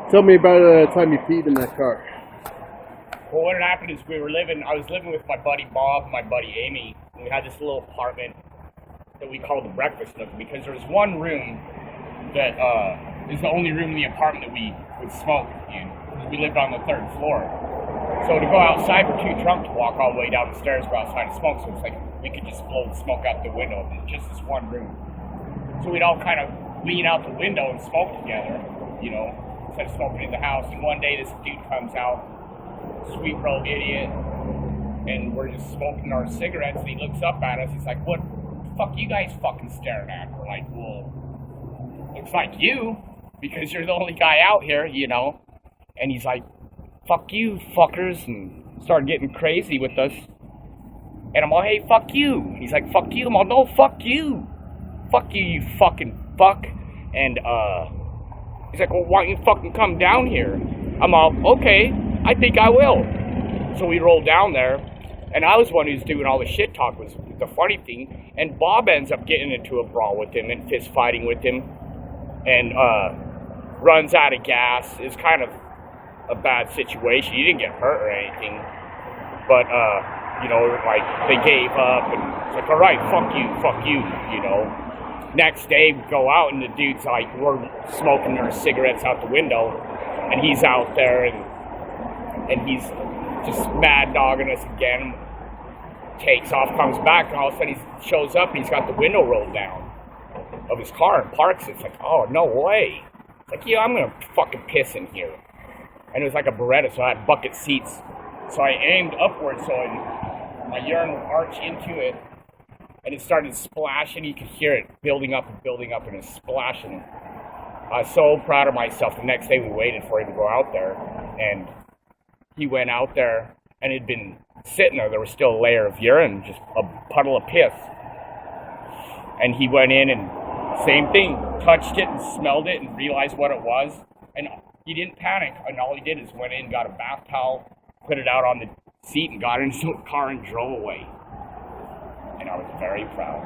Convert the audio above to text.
Tell me about the time you peed in that car. Well, what had happened is I was living with my buddy Bob and my buddy Amy, and we had this little apartment that we called the breakfast nook because there was one room that is the only room in the apartment that we would smoke in. We lived on the third floor. So to go outside, we're too drunk to walk all the way down the stairs, go outside and smoke, so it's like we could just blow the smoke out the window in just this one room. So we'd all kind of lean out the window and smoke together, you know, instead of smoking in the house. And one day this dude comes out, sweet rogue idiot, and we're just smoking our cigarettes, and he looks up at us. He's like, "What the fuck you guys fucking staring at?" We're like, "Well, looks like you, because you're the only guy out here, you know." And he's like, "Fuck you, fuckers," and started getting crazy with us. And I'm all, "Hey, fuck you." He's like, "Fuck you." I'm all, "No, fuck you. Fuck you, you fucking fuck." And he's like, "Well, why don't you fucking come down here?" I'm all, "Okay, I think I will." So we rolled down there, and I was one who's doing all the shit talk, was the funny thing. And Bob ends up getting into a brawl with him and fist fighting with him, and runs out of gas. It's kind of a bad situation. He didn't get hurt or anything, but you know, like they gave up, and it's like, "All right, fuck you, you know." Next day we go out, and the dude's like, we're smoking our cigarettes out the window, and he's out there, and he's just mad dogging us again. Takes off, comes back, and all of a sudden he shows up, and he's got the window rolled down of his car and parks it. It's like, "Oh, no way." It's like, "Yeah, I'm gonna fucking piss in here." And it was like a Beretta, so I had bucket seats. So I aimed upwards, so my urine would arch into it, and it started splashing. You could hear it building up, and it's splashing. I was so proud of myself. The next day we waited for him to go out there, and he went out there, and it'd been sitting there. There was still a layer of urine, just a puddle of piss. And he went in and same thing, touched it and smelled it and realized what it was. And he didn't panic, and all he did is went in, got a bath towel, put it out on the seat, and got into the car and drove away. And I was very proud.